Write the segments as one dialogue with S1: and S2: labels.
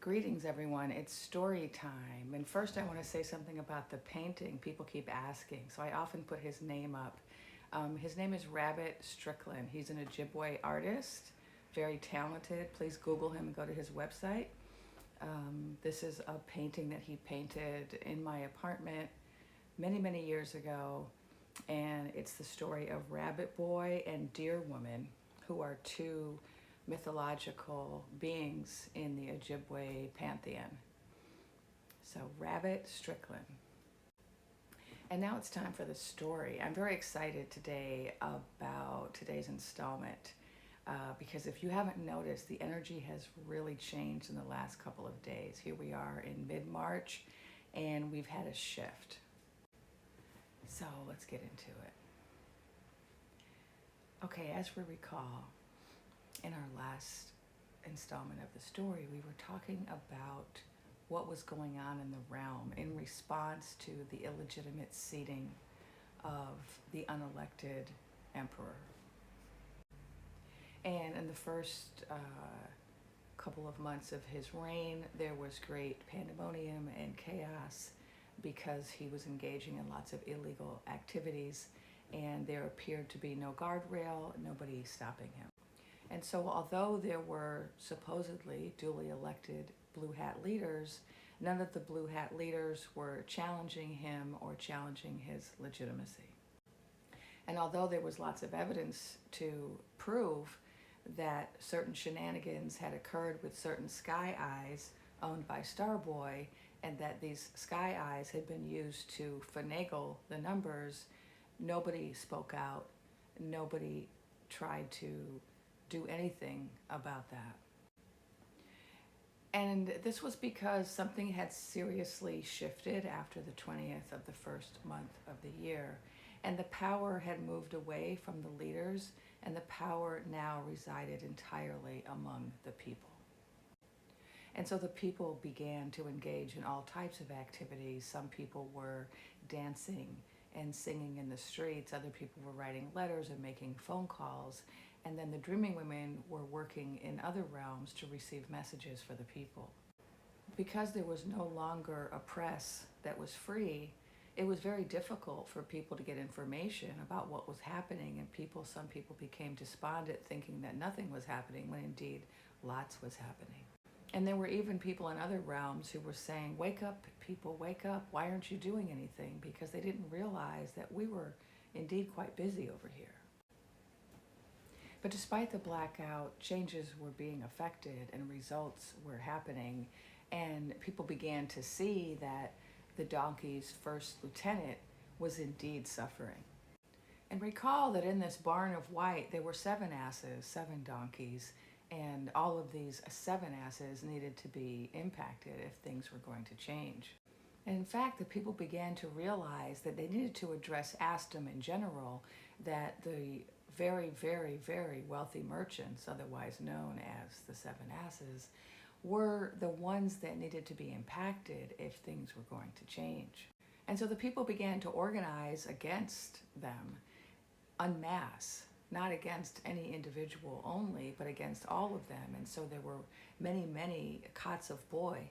S1: Greetings, everyone. It's story time. And first, I want to say something about the painting. People keep asking, so I often put his name up. His name is Rabbit Strickland. He's an Ojibwe artist, very talented. Please Google him and go to his website. This is a painting that he painted in my apartment many, many years ago. And it's the story of Rabbit Boy and Deer Woman, who are two mythological beings in the Ojibwe pantheon. So Rabbit Strickland. And now it's time for the story. I'm very excited today about today's installment because if you haven't noticed, the energy has really changed in the last couple of days. Here we are in mid-March and we've had a shift. So let's get into it. Okay, as we recall, in our last installment of the story, we were talking about what was going on in the realm in response to the illegitimate seating of the unelected emperor. And in the first couple of months of his reign, there was great pandemonium and chaos because he was engaging in lots of illegal activities, and there appeared to be no guardrail, nobody stopping him. And so although there were supposedly duly elected blue hat leaders, none of the blue hat leaders were challenging him or challenging his legitimacy. And although there was lots of evidence to prove that certain shenanigans had occurred with certain sky eyes owned by Starboy, and that these sky eyes had been used to finagle the numbers, nobody spoke out, nobody tried to do anything about that. And this was because something had seriously shifted after the 20th of the first month of the year, and the power had moved away from the leaders, and the power now resided entirely among the people. And so the people began to engage in all types of activities. Some people were dancing and singing in the streets. Other people were writing letters and making phone calls. And then the dreaming women were working in other realms to receive messages for the people. Because there was no longer a press that was free, it was very difficult for people to get information about what was happening, and some people became despondent, thinking that nothing was happening when indeed lots was happening. And there were even people in other realms who were saying, "Wake up, people, wake up. Why aren't you doing anything?" Because they didn't realize that we were indeed quite busy over here. But despite the blackout, changes were being affected and results were happening, and people began to see that the donkey's first lieutenant was indeed suffering. And recall that in this barn of white, there were 7 asses, 7 donkeys, and all of these 7 asses needed to be impacted if things were going to change. And in fact, the people began to realize that they needed to address assdom in general, that the very, very, very wealthy merchants, otherwise known as the 7 asses, were the ones that needed to be impacted if things were going to change. And so the people began to organize against them en masse, not against any individual only, but against all of them. And so there were many, many cots of boy.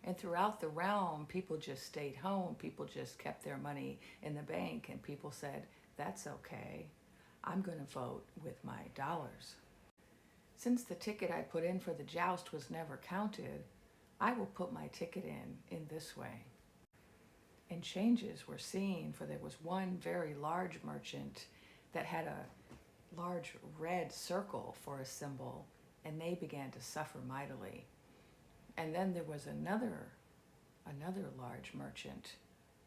S1: And throughout the realm, people just stayed home. People just kept their money in the bank, and people said, "That's okay. I'm going to vote with my dollars. Since the ticket I put in for the joust was never counted, I will put my ticket in this way." And changes were seen, for there was one very large merchant that had a large red circle for a symbol, and they began to suffer mightily. And then there was another large merchant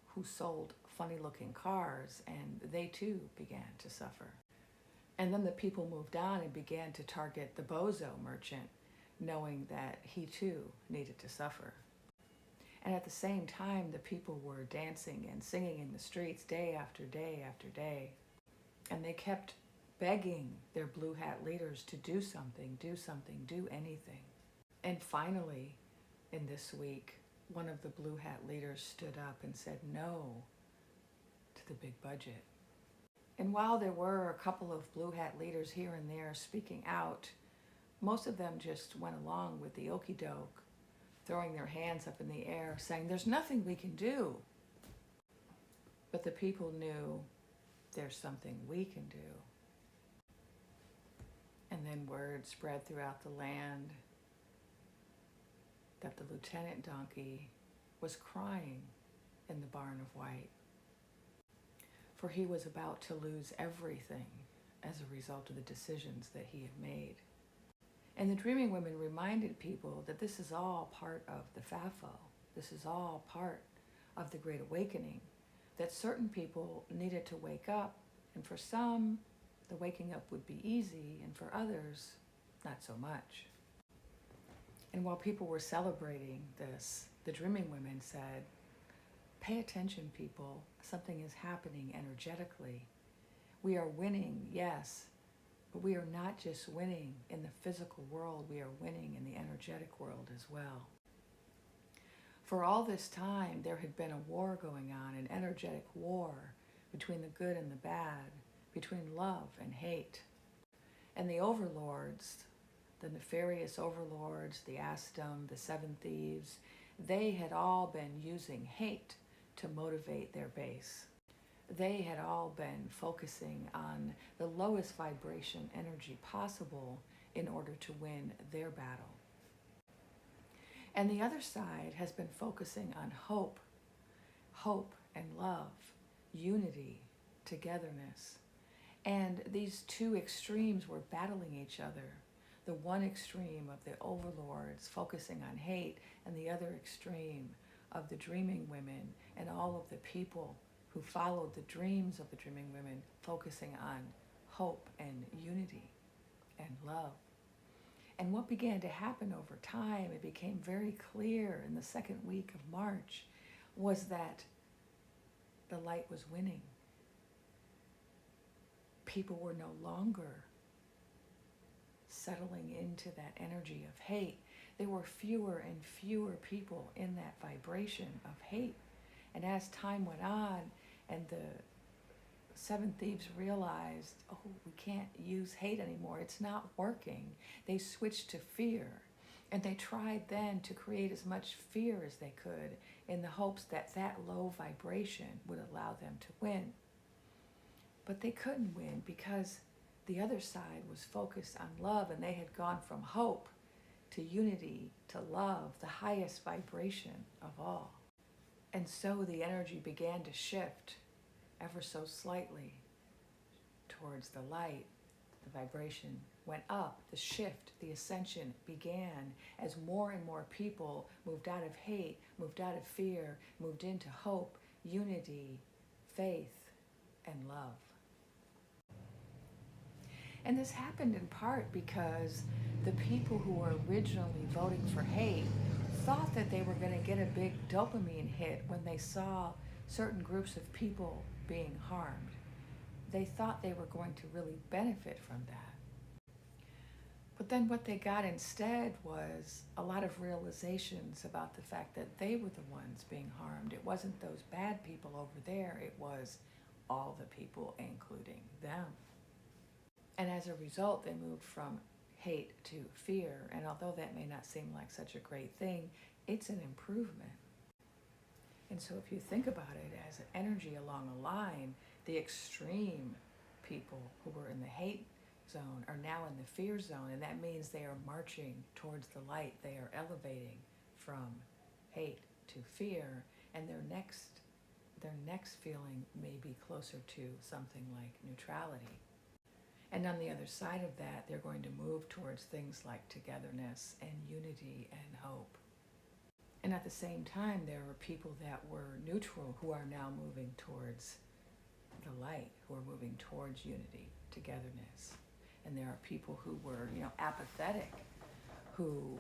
S1: who sold funny-looking cars, and they too began to suffer. And then the people moved on and began to target the bozo merchant, knowing that he too needed to suffer. And at the same time, the people were dancing and singing in the streets day after day after day. And they kept begging their blue hat leaders to do something, do anything. And finally, in this week, one of the blue hat leaders stood up and said no to the big budget. And while there were a couple of blue hat leaders here and there speaking out, most of them just went along with the okey doke throwing their hands up in the air, saying, "There's nothing we can do." But the people knew there's something we can do. And then word spread throughout the land that the lieutenant donkey was crying in the barn of white, for he was about to lose everything as a result of the decisions that he had made. And the dreaming women reminded people that this is all part of the FAFO. This is all part of the Great Awakening, that certain people needed to wake up, and for some, the waking up would be easy, and for others, not so much. And while people were celebrating this, the dreaming women said, "Pay attention, people. Something is happening energetically. We are winning, yes, but we are not just winning in the physical world, we are winning in the energetic world as well." For all this time, there had been a war going on, an energetic war between the good and the bad, between love and hate. And the overlords, the nefarious overlords, the Astum, the Seven Thieves, they had all been using hate to motivate their base. They had all been focusing on the lowest vibration energy possible in order to win their battle. And the other side has been focusing on hope and love, unity, togetherness. And these two extremes were battling each other. The one extreme of the overlords focusing on hate, and the other extreme of the dreaming women and all of the people who followed the dreams of the dreaming women focusing on hope and unity and love. And what began to happen over time, it became very clear in the second week of March, was that the light was winning. People were no longer settling into that energy of hate. There were fewer and fewer people in that vibration of hate. And as time went on and the Seven Thieves realized, oh, we can't use hate anymore, it's not working, they switched to fear. And they tried then to create as much fear as they could in the hopes that that low vibration would allow them to win. But they couldn't win because the other side was focused on love, and they had gone from hope to unity to love, the highest vibration of all. And so the energy began to shift ever so slightly towards the light. The vibration went up, the shift, the ascension began as more and more people moved out of hate, moved out of fear, moved into hope, unity, faith, and love. And this happened in part because the people who were originally voting for hate thought that they were going to get a big dopamine hit when they saw certain groups of people being harmed. They thought they were going to really benefit from that. But then what they got instead was a lot of realizations about the fact that they were the ones being harmed. It wasn't those bad people over there, it was all the people, including them. And as a result, they moved from hate to fear. And although that may not seem like such a great thing, it's an improvement. And so if you think about it as an energy along a line, the extreme people who were in the hate zone are now in the fear zone, and that means they are marching towards the light. They are elevating from hate to fear, and their next feeling may be closer to something like neutrality. And on the other side of that, they're going to move towards things like togetherness and unity and hope. And at the same time, there are people that were neutral who are now moving towards the light, who are moving towards unity, togetherness. And there are people who were, apathetic, who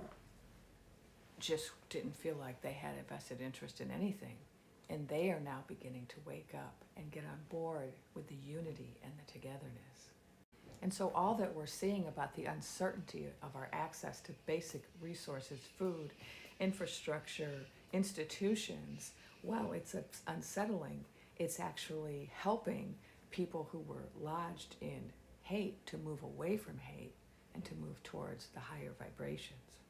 S1: just didn't feel like they had a vested interest in anything. And they are now beginning to wake up and get on board with the unity and the togetherness. And so all that we're seeing about the uncertainty of our access to basic resources, food, infrastructure, institutions, well, it's unsettling. It's actually helping people who were lodged in hate to move away from hate and to move towards the higher vibrations.